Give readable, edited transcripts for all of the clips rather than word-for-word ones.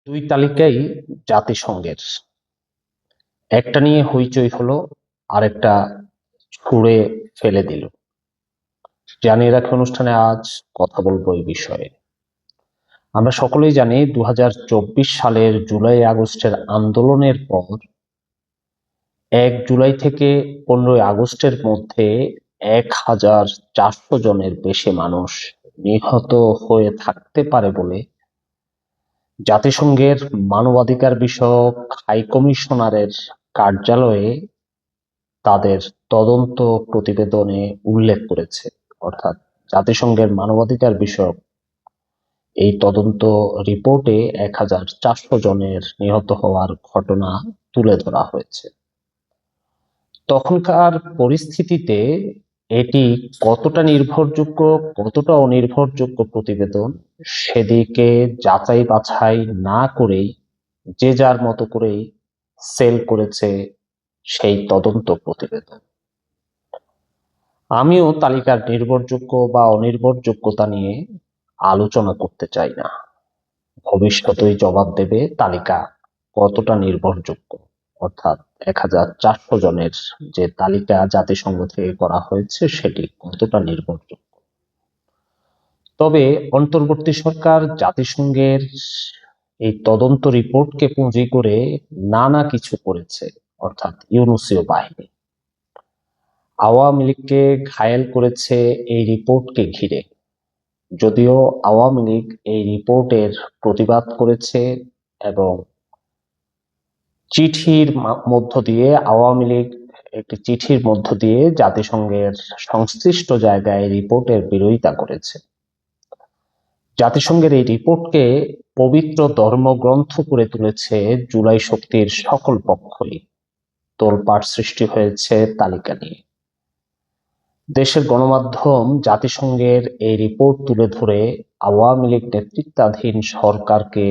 দুই তালিকাই জাতিসংঘের। একটা নিয়ে হইচই হলো, আরেকটা ছুঁড়ে ফেলে দিল। জানিয়ে রাখি অনুষ্ঠানে আজ কথা বলবো এই বিষয়ে। আমরা সকলেই জানি 2024 সালের জুলাই আগস্টের আন্দোলনের পর 1 জুলাই থেকে 15ই আগস্টের মধ্যে 1400 জনের বেশি মানুষ নিহত হয়ে থাকতে পারে বলে জাতিসংঘের মানবাধিকার বিষয়ক হাই কমিশনারের কার্যালয়ে তাদের তদন্ত প্রতিবেদনে উল্লেখ করেছে। অর্থাৎ জাতিসংঘের মানবাধিকার বিষয়ক এই তদন্ত রিপোর্টে 1400 জনের নিহত হওয়ার ঘটনা তুলে ধরা হয়েছে। তখনকার পরিস্থিতিতে এটি কতটা নির্ভরযোগ্য, কতটা অনির্ভরযোগ্য প্রতিবেদন, সেদিকে যাচাই বাছাই না করেই যে যার মতো করেই সেল করেছে সেই তদন্ত প্রতিবেদন। আমিও তালিকার নির্ভরযোগ্য বা অনির্ভরযোগ্যতা নিয়ে আলোচনা করতে চাই না। ভবিষ্যতেই জবাব দেবে তালিকা কতটা নির্ভরযোগ্য, অর্থাৎ 1400 জনের যে তালিকা জাতিসংঘ থেকে করা হয়েছে সেটি কতটা নির্ভরযোগ্য। তবে অন্তর্বর্তী সরকার জাতিসংঘের এই তদন্ত রিপোর্টকে পুঁজি করে নানা কিছু করেছে, অর্থাৎ ইউনুসীয় বাহিনী আওয়ামী লীগকে ঘায়েল করেছে এই রিপোর্টকে ঘিরে। যদিও আওয়ামী লীগ এই রিপোর্টের প্রতিবাদ করেছে এবং চিঠির মধ্য দিয়ে আওয়ামী লীগ একটি চিঠির মধ্য দিয়ে জাতিসংঘের সংশ্লিষ্ট জায়গায় রিপোর্টের বিরোধিতা করেছে। জাতিসংঘের এই রিপোর্টকে পবিত্র ধর্মগ্রন্থ করে তুলেছে জুলাই শক্তির সকল পক্ষই। তোলপাড় সৃষ্টি হয়েছে তালিকা নিয়ে। দেশের গণমাধ্যম জাতিসংঘের এই রিপোর্ট তুলে ধরে আওয়ামী লীগ নেতৃত্বাধীন সরকারকে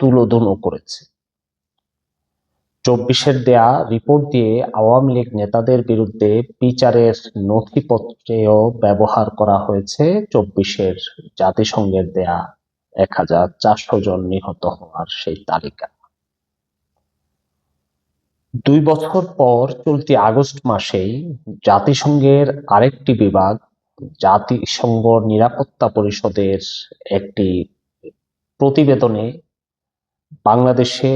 তুলোধুনো করেছে। 24-এর দেয়া রিপোর্ট দিয়ে আওয়ামী লীগ নেতাদের বিরুদ্ধে বিচারের নথিপত্রেও ব্যবহার করা হয়েছে 24-এর জাতিসংঘের দেয়া 1400 জন নিহত হওয়ার সেই তালিকা। 2 বছর পর চলতি আগস্ট মাসেই জাতিসংঘের আরেকটি বিভাগ জাতিসংঘ নিরাপত্তা পরিষদের একটি প্রতিবেদনে বাংলাদেশে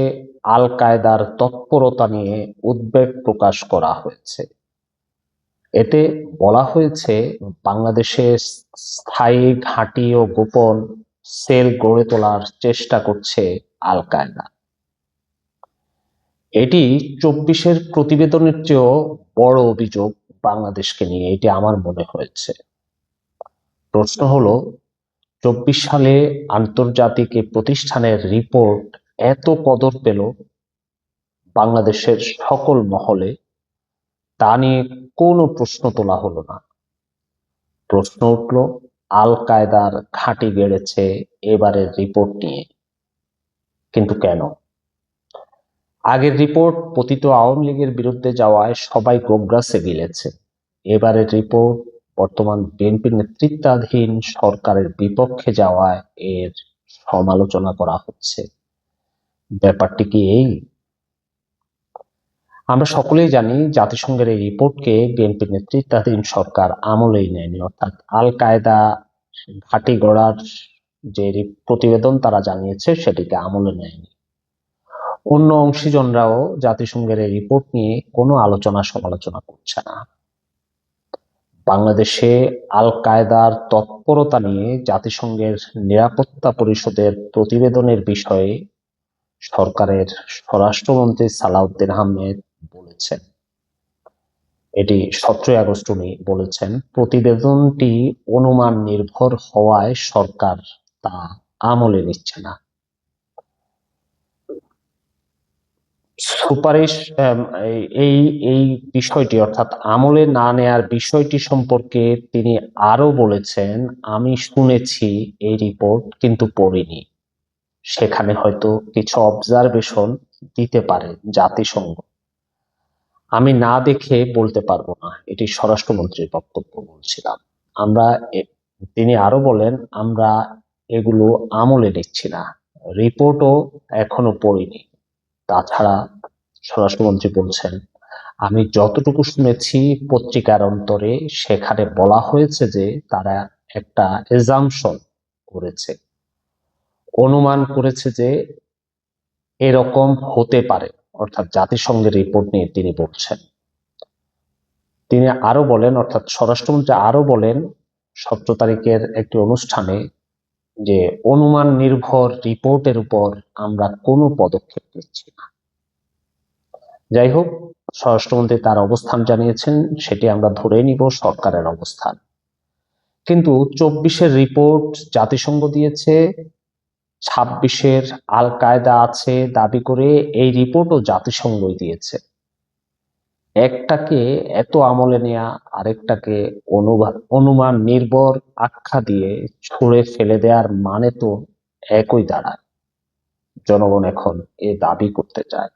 আল কায়েদার তৎপরতা নিয়ে উদ্বেগ প্রকাশ করা হয়েছে। এতে বলা হয়েছে বাংলাদেশে স্থায়ী ঘাঁটি ও গোপন সেল গড়ে তোলার চেষ্টা করছে আল কায়েদা। এটি 24-এর প্রতিবেদনের চেয়েও বড় অভিযোগ বাংলাদেশকে নিয়ে, এটি আমার মনে হয়েছে। প্রশ্ন হলো, 24 সালে আন্তর্জাতিক প্রতিষ্ঠানের রিপোর্ট এত কদর পেল বাংলাদেশের সকল মহলে, তা নিয়ে কোনো প্রশ্ন তোলা হলো না। প্রশ্ন উঠল আল কায়েদার ঘাঁটি গেড়েছে এবারের রিপোর্ট নিয়ে, কিন্তু কেন? আগের রিপোর্ট পতিত আওয়ামী লীগের বিরুদ্ধে যাওয়ায় সবাই গোগ্রাসে গিলেছে। এবারের রিপোর্ট বর্তমান বিএনপি নেতৃত্বাধীন সরকারের বিপক্ষে যাওয়ায় এর সমালোচনা করা হচ্ছে। ব্যাপারটি কি এই? আমরা সকলেই জানি জাতিসংঘের এই রিপোর্টকে বিএনপি নেতৃত্বাধীন সরকার আমলেই নেয়নি, অর্থাৎ আল কায়েদা ঘাঁটি গড়ার যে প্রতিবেদন তারা জানিয়েছে সেটিকে আমলে নেয়নি। অন্য অংশীজনরাও জাতিসংঘের এই রিপোর্ট নিয়ে কোনো আলোচনা সমালোচনা করছে না। বাংলাদেশে আল কায়েদার তৎপরতা নিয়ে জাতিসংঘের নিরাপত্তা পরিষদের প্রতিবেদনের বিষয়ে সরকারের স্বরাষ্ট্রমন্ত্রী সালাউদ্দিন আহমেদ বলেছেন, এটি 17 আগস্ট উনি বলেছেন, প্রতিবেদনটি অনুমান নির্ভর হওয়ায় সরকার তা আমলে নিচ্ছে না। সুপারিশ এই বিষয়টি অর্থাৎ আমলে না নেয়ার বিষয়টি সম্পর্কে তিনি আরো বলেছেন, আমি শুনেছি এই রিপোর্ট কিন্তু পড়িনি। সেখানে হয়তো কিছু অবজারভেশন দিতে পারে জাতিসংঘ, আমি না দেখে বলতে পারবো না। এটি স্বরাষ্ট্রমন্ত্রীর বক্তব্য বলছিলাম। তিনি আরো বলেন, আমরা এগুলো আমলে নিচ্ছি না, রিপোর্টও এখনো পড়িনি। তাছাড়া স্বরাষ্ট্রমন্ত্রী বলছেন, আমি যতটুকু শুনেছি পত্রিকার অন্তরে, সেখানে বলা হয়েছে যে তারা একটা এজাম্পশন করেছে, অনুমান করেছে যে এরকম হতে পারে। অর্থাৎ জাতিসংঘের রিপোর্ট নিয়ে তিনি বলছেন। তিনি আরো বলেন, অর্থাৎ স্বরাষ্ট্রমন্ত্রী আরো বলেন 17 তারিখের একটি অনুষ্ঠানে, যে অনুমান নির্ভর রিপোর্টের উপর আমরা কোনো পদক্ষেপ নিচ্ছি না। যাই হোক, স্বরাষ্ট্রমন্ত্রী তার অবস্থান জানিয়েছেন, সেটি আমরা ধরে নিব সরকারের অবস্থান। কিন্তু 24-এর রিপোর্ট জাতিসংঘ দিয়েছে, 26-এর আল কায়দা আছে দাবি করে এই রিপোর্টও জাতিসংঘই দিয়েছে। একটাকে এত আমলে নেয়া, আরেকটাকে অনুমান নির্ভর আখ্যা দিয়ে ছুঁড়ে ফেলে দেওয়ার মানে তো একই দাঁড়ায়। জনগণ এখন এ দাবি করতে চায়,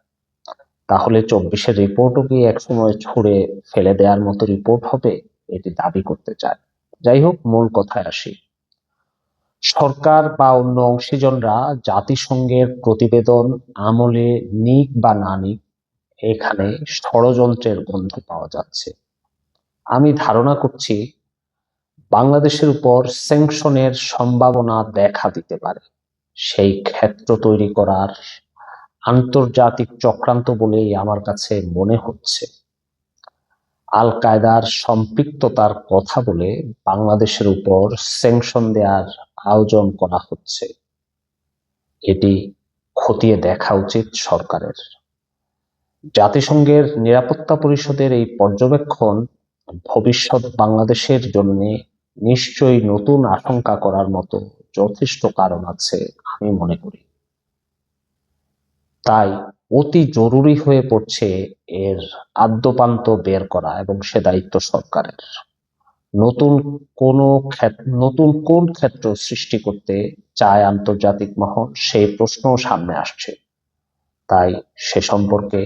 তাহলে 24-এর রিপোর্টও কি একসময় ছুঁড়ে ফেলে দেওয়ার মতো রিপোর্ট হবে, এটি দাবি করতে চায়। যাই হোক, মূল কথায় আসি। সরকার বা অন্য অংশীজনরা জাতিসংঘের প্রতিবেদন আমলে নিক বা না নিক, এখানে ষড়যন্ত্রের গন্ধ পাওয়া যাচ্ছে। আমি ধারণা করছি বাংলাদেশের উপর স্যাংশনের সম্ভাবনা দেখা দিতে পারে। সেই ক্ষেত্র তৈরি করার আন্তর্জাতিক চক্রান্ত বলেই আমার কাছে মনে হচ্ছে। আল কায়দার সম্পৃক্ততার কথা বলে বাংলাদেশের উপর স্যাংশন দেওয়ার আয়োজন করা হচ্ছে। এটি খতিয়ে দেখা উচিত সরকারের। জাতিসংঘের নিরাপত্তা পরিষদের এই পর্যবেক্ষণ ভবিষ্যৎ বাংলাদেশের জন্য নিশ্চয়ই নতুন আশঙ্কা করার মতো যথেষ্ট কারণ আছে আমি মনে করি। তাই অতি জরুরি হয়ে পড়ছে এর আদ্যোপান্ত বের করা, এবং সে দায়িত্ব সরকারের। নতুন কোন ক্ষেত্র সৃষ্টি করতে চায় আন্তর্জাতিক মহল, সেই প্রশ্নও সামনে আসছে। তাই সে সম্পর্কে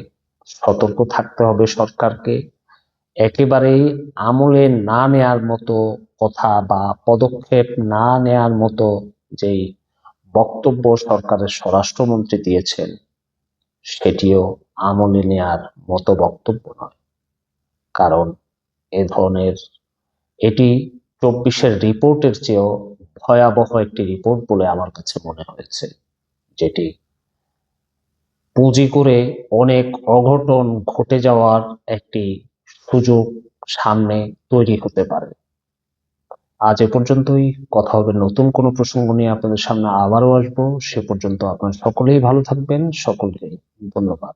সতর্ক থাকতে হবে সরকারকে। একেবারেই আমলে না নেয়ার মতো কথা বা পদক্ষেপ না নেয়ার মতো যেই বক্তব্য সরকারের স্বরাষ্ট্রমন্ত্রী দিয়েছেন, সেটিও আমলে নেয়ার মতো বক্তব্য নয়। কারণ এটি 24-এর রিপোর্টের চেয়েও ভয়াবহ একটি রিপোর্ট বলে আমার কাছে মনে হয়েছে, যেটি পুঁজি করে অনেক অঘটন ঘটে যাওয়ার একটি সুযোগ সামনে তৈরি হতে পারে। আজ এ পর্যন্তই। কথা হবে নতুন কোনো প্রসঙ্গ নিয়ে, আপনাদের সামনে আবারও আসবো। সে পর্যন্ত আপনারা সকলেই ভালো থাকবেন। সকলকে ধন্যবাদ।